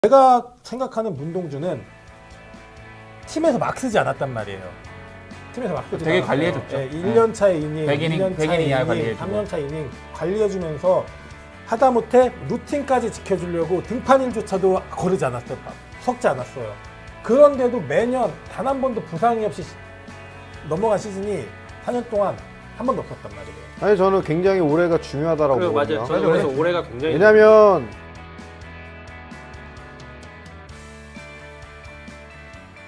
제가 생각하는 문동주는 팀에서 막 쓰지 않았단 말이에요. 팀에서 막 쓰지 되게 않았어요. 관리해줬죠. 네, 1년 차의 이닝, 2년 차의 이닝, 관리해주고. 3년 차 이닝 관리해주면서 하다못해 루틴까지 지켜주려고 등판일조차도 거르지 않았어요. 섞지 않았어요. 그런데도 매년 단 한 번도 부상이 없이 넘어간 시즌이 4년 동안 한 번도 없었단 말이에요. 아니 저는 굉장히 올해가 중요하다라고 보거든요. 맞아요. 저는 그래서 올해가 굉장히 왜냐면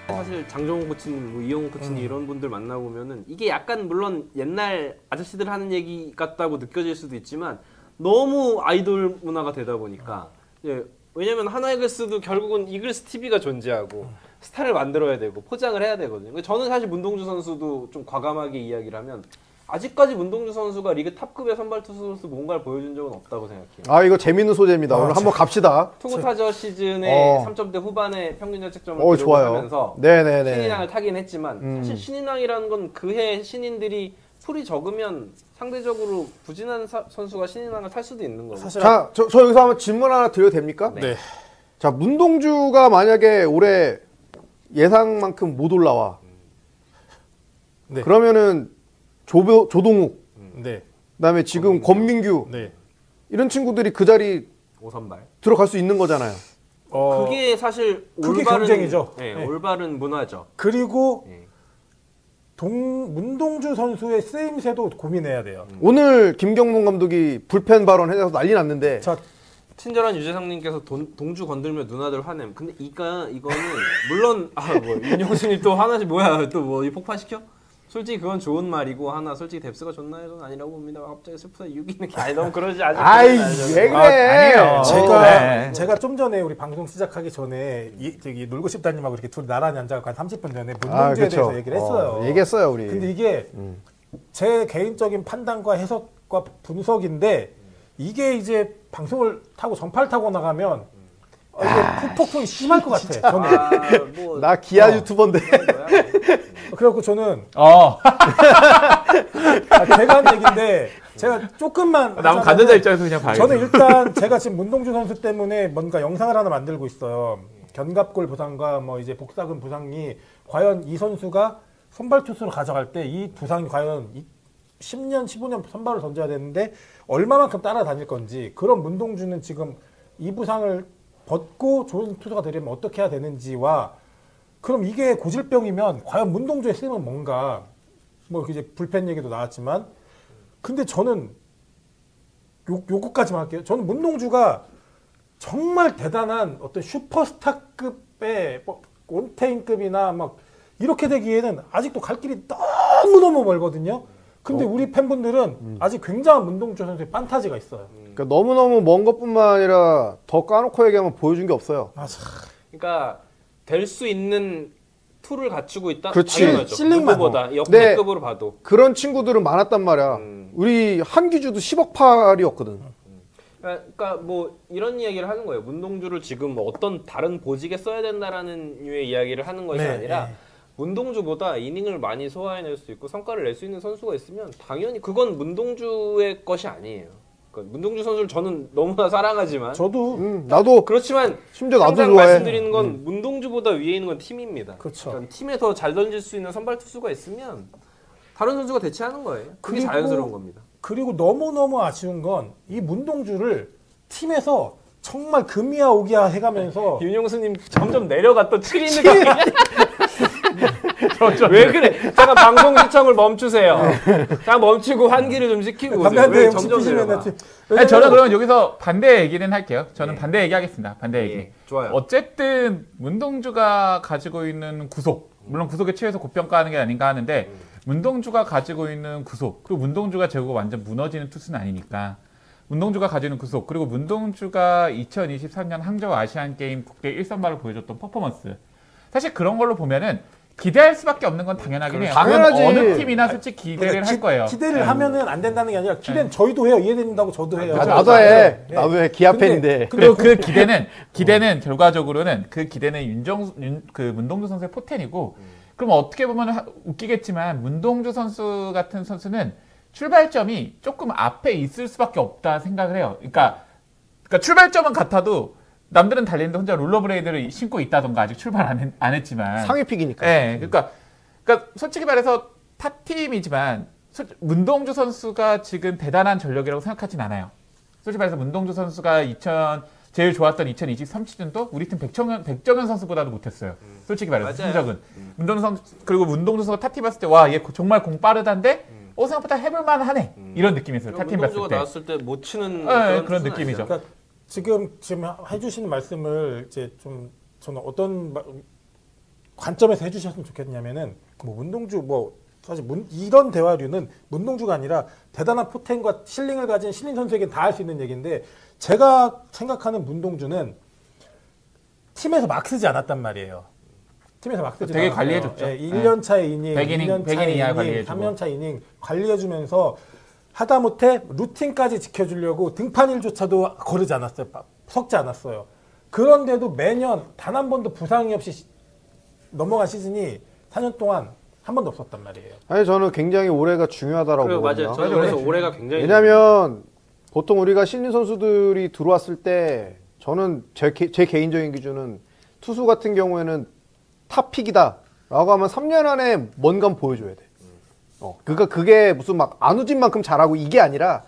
사실 장정훈 코치님, 뭐 이용훈 코치님 이런 분들 만나보면은 이게 약간 물론 옛날 아저씨들 하는 얘기 같다고 느껴질 수도 있지만 너무 아이돌 문화가 되다 보니까 왜냐면 하나 이글스도 결국은 이글스 TV가 존재하고 스타를 만들어야 되고 포장을 해야 되거든요. 저는 사실 문동주 선수도 좀 과감하게 이야기를 하면 아직까지 문동주 선수가 리그 탑급의 선발 투수로서 뭔가를 보여준 적은 없다고 생각해요. 아 이거 재밌는 소재입니다. 오늘 한번 갑시다. 투구 타저 시즌에 3점대 후반에 평균 자책점을 기록하면서 네네네. 신인왕을 타긴 했지만 사실 신인왕이라는 건 그해 신인들이 풀이 적으면 상대적으로 부진한 선수가 신인왕을 탈 수도 있는 거고. 자, 저 여기서 한번 질문 하나 드려도 됩니까? 네. 자, 문동주가 만약에 올해 예상만큼 못 올라와. 네. 그러면은 조동욱, 네. 그다음에 지금 권민규 네. 이런 친구들이 그 자리 5선발 들어갈 수 있는 거잖아요. 그게 사실 그게 올바른 경쟁이죠. 네, 네. 올바른 문화죠. 그리고 네. 문동주 선수의 쓰임새도 고민해야 돼요. 오늘 김경문 감독이 불펜 발언해서 난리 났는데 자, 친절한 유재상님께서 동주 건들며 누나들 화냄. 근데 이거는 물론 뭐 윤영수님 또 하나씩 뭐야 또 뭐 폭파시켜? 솔직히 그건 좋은 말이고 하나 솔직히 뎁스가 좋나요? 저는 아니라고 봅니다. 갑자기 슬프다 유기는 게 아니 너무 그러지 아직. 아이 왜 그래? 아니에요. 제가 좀 전에 우리 방송 시작하기 전에 저기 놀고 싶다님하고 이렇게 둘이 나란히 앉아서 한 30분 전에 문동주에 대해서 얘기를 했어요. 얘기했어요 우리. 근데 이게 제 개인적인 판단과 해석과 분석인데 이게 이제 방송을 타고 전파를 타고 나가면 이게 폭풍이 심할 것 같아. 저는. 나 기아 유튜버인데. 그래갖고 저는 제가 한 얘기인데 제가 조금만 남 관전자 입장에서 그냥 봐야겠다. 저는 일단 제가 지금 문동주 선수 때문에 뭔가 영상을 하나 만들고 있어요. 견갑골 부상과 뭐 이제 복사근 부상이 과연 이 선수가 선발 투수로 가져갈 때 이 부상이 과연 10년, 15년 선발을 던져야 되는데 얼마만큼 따라다닐 건지, 그런 문동주는 지금 이 부상을 벗고 좋은 투수가 되려면 어떻게 해야 되는지와, 그럼 이게 고질병이면 과연 문동주의 쓰임은 뭔가, 뭐 이제 불펜 얘기도 나왔지만, 근데 저는 요거까지만 할게요. 저는 문동주가 정말 대단한 어떤 슈퍼스타급의 뭐 온테인급이나 막 이렇게 되기에는 아직도 갈 길이 너무너무 멀거든요. 근데 우리 팬분들은 아직 굉장한 문동주 선수의 판타지가 있어요. 그러니까 너무너무 먼 것뿐만 아니라 더 까놓고 얘기하면 보여준 게 없어요. 맞아. 그러니까 될 수 있는 툴을 갖추고 있다. 그렇지. 당연하죠. 실링만 누구보다 역대급으로 봐도. 그런 친구들은 많았단 말이야. 우리 한기주도 10억 팔이었거든. 그러니까 뭐 이런 이야기를 하는 거예요. 문동주를 지금 뭐 어떤 다른 보직에 써야 된다라는 류의 이야기를 하는 것이 아니라 문동주보다 이닝을 많이 소화해낼 수 있고 성과를 낼 수 있는 선수가 있으면 당연히 그건 문동주의 것이 아니에요. 그러니까 문동주 선수를 저는 너무나 사랑하지만 저도 나도 그렇지만 심지어 나도 항상 좋아해. 말씀드리는 건 문동주보다 위에 있는 건 팀입니다. 그렇죠. 그러니까 팀에 더 잘 던질 수 있는 선발 투수가 있으면 다른 선수가 대체하는 거예요. 그게 그리고 자연스러운 겁니다. 그리고 너무너무 아쉬운 건 이 문동주를 팀에서 정말 금이야 오기야 해가면서 윤용수님 점점 내려가 또 7위 있는 거 아니야? 왜 그래? 잠깐 방송 시청을 멈추세요. 잠깐 멈추고 환기를 좀 시키고 오세요. 왜 점점 내려가? 아니, 저는 그러면 여기서 반대 얘기는 할게요. 저는 반대 얘기하겠습니다. 반대 얘기. 좋아요. 어쨌든 문동주가 가지고 있는 구속, 물론 구속에 취해서 고평가하는 게 아닌가 하는데 문동주가 가지고 있는 구속, 그리고 문동주가 제구가 완전 무너지는 투수는 아니니까 문동주가 가지는 구속, 그리고 문동주가 2023년 항저우 아시안게임 국대 1선발로 보여줬던 퍼포먼스, 사실 그런 걸로 보면은 기대할 수밖에 없는 건 당연하긴 해요. 당연하지. 어느 팀이나 솔직히 기대를 할 거예요. 기대를 하면은 안 된다는 게 아니라 기대는 저희도 해요. 이해된다고 저도 해요. 나도 해. 나도 해. 기아 팬인데. 그리고 그 기대는 결과적으로는 그 기대는 문동주 선수의 포텐이고, 그럼 어떻게 보면 웃기겠지만 문동주 선수 같은 선수는 출발점이 조금 앞에 있을 수밖에 없다 생각을 해요. 그러니까 출발점은 같아도 남들은 달리는데 혼자 롤러브레이드를 신고 있다던가 아직 출발 안 했지만 상위 픽이니까. 네, 그러니까 솔직히 말해서 탑팀이지만 문동주 선수가 지금 대단한 전력이라고 생각하진 않아요. 솔직히 말해서 문동주 선수가 제일 좋았던 2023 시즌도 우리 팀 백정현 선수보다도 못했어요. 솔직히 말해서 성적은. 문동주 선수 그리고 문동주 선수가 탑팀 봤을 때 와 얘 정말 공 빠르단데 생각보다 해볼만 하네 이런 느낌이었어요. 탑팀 봤을 문동주가 때. 나왔을 때 못 치는 그런 느낌이죠. 그러니까 지금 해주시는 말씀을 이제 좀 저는 어떤 관점에서 해주셨으면 좋겠냐면은 뭐 문동주 사실 이런 대화류는 문동주가 아니라 대단한 포텐과 실링을 가진 신인 선수에겐 다 할 수 있는 얘기인데 제가 생각하는 문동주는 팀에서 막 쓰지 않았단 말이에요. 팀에서 막 쓰지 되게 않았어요. 관리해줬죠. 1년 차의 이닝, 2년 차의 이하 이닝, 관리해주고. 3년 차 이닝 관리해주면서 하다못해 루틴까지 지켜주려고 등판일조차도 거르지 않았어요. 섞지 않았어요. 그런데도 매년 단 한 번도 부상이 없이 넘어간 시즌이 4년 동안 한 번도 없었단 말이에요. 아니 저는 굉장히 올해가 중요하다라고 그래, 보거든요. 맞아요. 저는 그래서 올해가 굉장히 왜냐하면 보통 우리가 신인 선수들이 들어왔을 때 저는 제 개인적인 기준은 투수 같은 경우에는 탑픽이다라고 하면 3년 안에 뭔가 보여줘야 돼. 그러니까 그게 무슨 막 안우진 만큼 잘하고 이게 아니라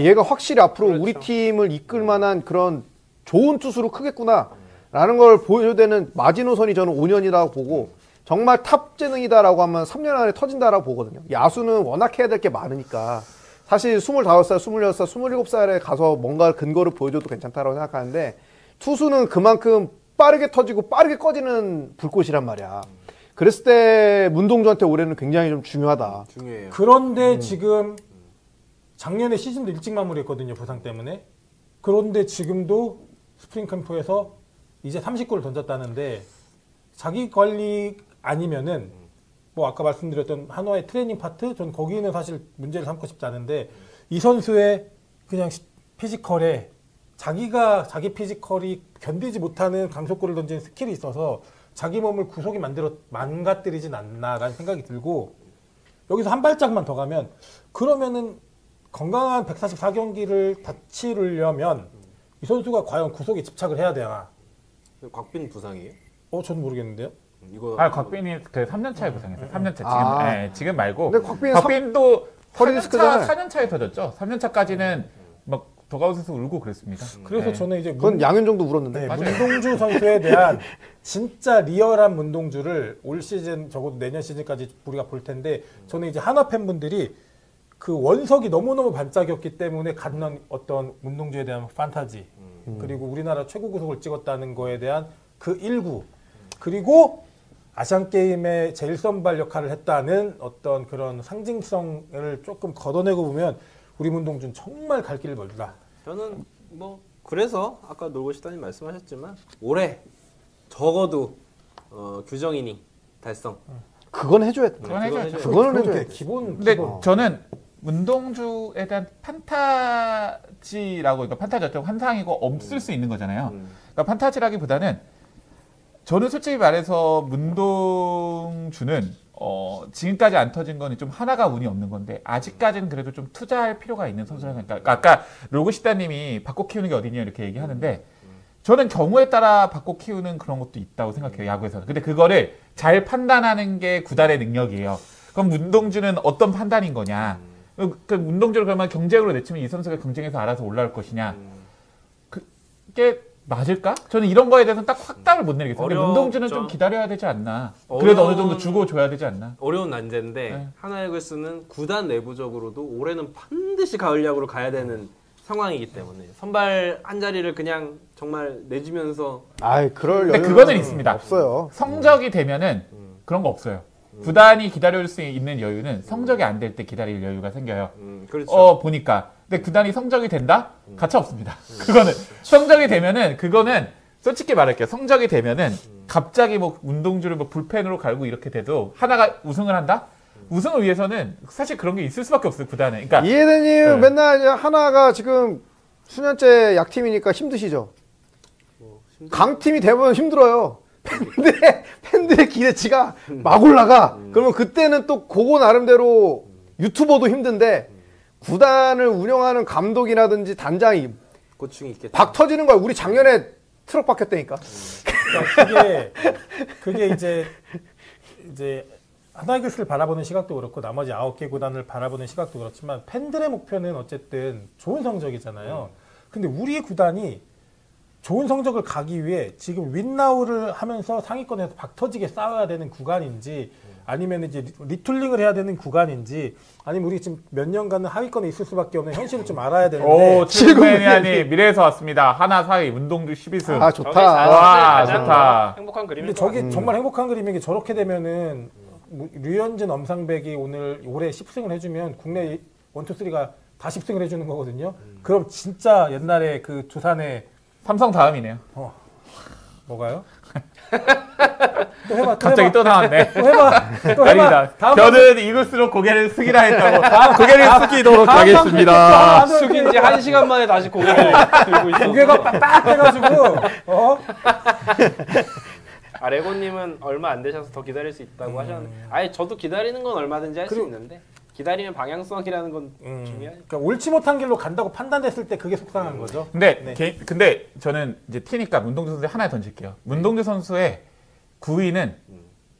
얘가 확실히 앞으로 그렇죠. 우리 팀을 이끌 만한 그런 좋은 투수로 크겠구나라는 걸 보여줘야 되는 마지노선이 저는 5년이라고 보고 정말 탑 재능이다라고 하면 3년 안에 터진다라고 보거든요. 야수는 워낙 해야 될 게 많으니까 사실 25살, 26살, 27살에 가서 뭔가 근거를 보여줘도 괜찮다라고 생각하는데 투수는 그만큼 빠르게 터지고 빠르게 꺼지는 불꽃이란 말이야. 그랬을 때 문동주한테 올해는 굉장히 좀 중요하다. 중요해요. 그런데 지금 작년에 시즌도 일찍 마무리했거든요. 부상 때문에. 그런데 지금도 스프링 캠프에서 이제 30골을 던졌다는데 자기 관리 아니면은 뭐 아까 말씀드렸던 한화의 트레이닝 파트 전 거기는 사실 문제를 삼고 싶지 않은데 이 선수의 그냥 피지컬에 자기 피지컬이 견디지 못하는 강속구를 던지는 스킬이 있어서 자기 몸을 구속이 망가뜨리진 않나라는 생각이 들고 여기서 한 발짝만 더 가면 그러면은 건강한 144경기를 다치려면 이 선수가 과연 구속에 집착을 해야 되나? 곽빈 부상이에요? 저는 모르겠는데요. 이거 곽빈이 그 3년 차에 부상했어요. 3년 차. 지금 말고. 근데 곽빈도 허리 4년 디스크잖아요. 4년 차에 터졌죠. 3년 차까지는 막 더가웃에서 울고 그랬습니다. 그래서 네. 저는 이제 그건 양현 정도 울었는데. 네, 문동주 선수에 대한 진짜 리얼한 문동주를 올 시즌 적어도 내년 시즌까지 우리가 볼 텐데 저는 이제 한화 팬분들이 그 원석이 너무너무 반짝였기 때문에 갖는 어떤 문동주에 대한 판타지 그리고 우리나라 최고 구속을 찍었다는 거에 대한 그 일구 그리고 아시안게임의 제일 선발 역할을 했다는 어떤 그런 상징성을 조금 걷어내고 보면 우리 문동주는 정말 갈 길을 멀다. 저는 뭐 그래서 아까 놀고싶다님 말씀하셨지만 올해 적어도 규정 이닝 달성. 그건 해줘야 돼. 그건 해줘야죠. 그거는 해줘야 돼. 기본. 근데 저는 문동주에 대한 판타지라고 그러니까 판타지 어떤 환상이고 없을 수 있는 거잖아요. 그러니까 판타지라기보다는 저는 솔직히 말해서 문동주는 지금까지 안 터진 거는 좀 하나가 운이 없는 건데 아직까지는 그래도 좀 투자할 필요가 있는 선수라고 생각해요. 아까 로고시다님이 바꿔 키우는 게 어디냐 이렇게 얘기하는데 저는 경우에 따라 바꿔 키우는 그런 것도 있다고 생각해요. 야구에서는. 근데 그거를 잘 판단하는 게 구단의 능력이에요. 그럼 문동주는 어떤 판단인 거냐. 그 문동주를 그러면 경쟁으로 내치면 이 선수가 경쟁에서 알아서 올라올 것이냐. 그게 맞을까? 저는 이런 거에 대해서는 딱 확답을 못 내리겠어요. 근데 문동주는 좀 기다려야 되지 않나. 그래도 어느 정도 주고 줘야 되지 않나. 어려운 난제인데 네. 하나이글스는 구단 내부적으로도 올해는 반드시 가을 야구로 가야 되는 상황이기 때문에 선발 한 자리를 그냥 정말 내주면서 그럴 근데 여유는 그거는 있습니다. 없어요. 성적이 되면은 그런 거 없어요. 구단이 기다릴 수 있는 여유는 성적이 안 될 때 기다릴 여유가 생겨요. 그렇죠. 보니까. 근데 구단이 성적이 된다? 가차 없습니다. 그거는 성적이 되면은 그거는 솔직히 말할게요. 성적이 되면은 갑자기 뭐 문동주를 뭐 불펜으로 갈고 이렇게 돼도 하나가 우승을 한다? 우승을 위해서는 사실 그런 게 있을 수밖에 없어요. 구단은. 그러니까 이해대님 맨날 이제 하나가 지금 수년째 약팀이니까 힘드시죠? 강팀이 대부분 힘들어요. 팬들의 기대치가 막 올라가. 그러면 그때는 또 그거 나름대로 유튜버도 힘든데 구단을 운영하는 감독이라든지 단장이 고충이 있겠죠. 박 터지는 거야. 우리 작년에 트럭 바뀌었다니까. 그러니까 그게 이제 하나이글스를 바라보는 시각도 그렇고 나머지 9개 구단을 바라보는 시각도 그렇지만 팬들의 목표는 어쨌든 좋은 성적이잖아요. 근데 우리 구단이 좋은 성적을 가기 위해 지금 윈나우를 하면서 상위권에서 박터지게 싸워야 되는 구간인지 아니면 이제 리툴링을 해야 되는 구간인지 아니면 우리 지금 몇 년간은 하위권에 있을 수밖에 없는 현실을 좀 알아야 되는데 오, 칠구매니아님 미래에서 왔습니다. 하나 4위, 문동주 12승. 아 저게 좋다. 와, 가장 좋다. 행복한 그림일 근데 것 저게 정말 행복한 그림인 게 저렇게 되면은 뭐 류현진, 엄상백이 올해 10승을 해주면 국내 1, 2, 3가 다 10승을 해주는 거거든요. 그럼 진짜 옛날에 그 두산의 삼성 다음이네요. 뭐가요? 또 해봐. 갑자기 또 나왔네. 또 해봐. 또 해봐. 아닙니다. 다음 저는 이글스로 고개를 숙이라 했다고. 고개를 숙이도록 다음 하겠습니다. 방송 숙인 지 1시간 만에 다시 고개를 들고 있어. 고개가 빡 해가지고 레고님은 얼마 안 되셔서 더 기다릴 수 있다고 하셨는데 아예 저도 기다리는 건 얼마든지 할 수 있는데 기다리면 방향성이라는 건 중요하죠. 그러니까 옳지 못한 길로 간다고 판단됐을 때 그게 속상한 거죠. 근데 네. 근데 저는 이제 T니까 문동주 선수 하나 던질게요. 문동주 선수의 9위는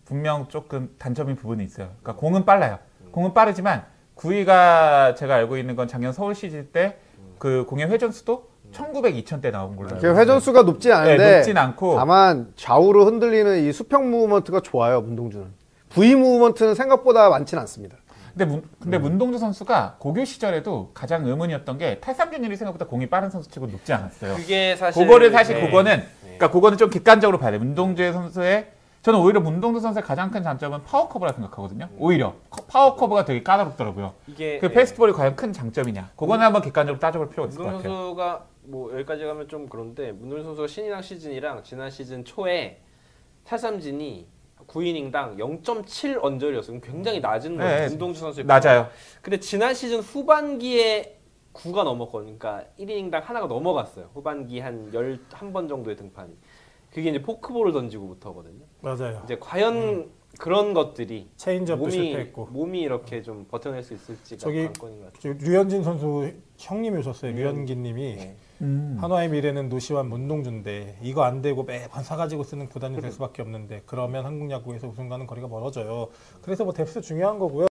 분명 조금 단점인 부분이 있어요. 그러니까 공은 빨라요. 공은 빠르지만 9위가 제가 알고 있는 건 작년 서울 시즌 때 그 공의 회전수도 1900, 2000대 나온 걸로 알고 있어요. 회전수가 높지 않은데 네, 높진 않고 다만 좌우로 흔들리는 이 수평 무브먼트가 좋아요. 문동주는. V 무브먼트는 생각보다 많지는 않습니다. 근데 문동주 선수가 고교 시절에도 가장 의문이었던 게 탈삼진율이 생각보다 공이 빠른 선수치고 높지 않았어요. 그게 사실 그러니까 그거는 좀 객관적으로 봐야 돼. 문동주 선수의 저는 오히려 문동주 선수의 가장 큰 장점은 파워 커브라 생각하거든요. 오히려 파워 커브가 되게 까다롭더라고요. 이게 그 페스트볼이 과연 큰 장점이냐? 그거는 한번 객관적으로 따져볼 필요가 있을 것 문동주 같아요. 선수가 뭐 여기까지 가면 좀 그런데 문동주 선수가 신인왕 시즌이랑 지난 시즌 초에 탈삼진이 9이닝당 0.7 언저리였어요. 굉장히 낮은 거예요. 네, 문동주 선수의 맞아요. 근데 지난 시즌 후반기에 9가 넘었거든요. 그러니까 1이닝당 하나가 넘어갔어요. 후반기 한 11번 정도의 등판이. 그게 이제 포크볼을 던지고부터거든요. 맞아요. 이제 과연 그런 것들이 체인지업도 실패했고 몸이 이렇게 좀 버텨낼 수 있을지가 저기 관건인 것 같아요. 류현진 선수 형님이 오셨어요. 류현기님이 네. 한화의 미래는 노시환 문동주인데 이거 안 되고 매번 사가지고 쓰는 구단이 될 수밖에 없는데 그러면 한국 야구에서 우승과는 거리가 멀어져요. 그래서 뭐 뎁스 중요한 거고요.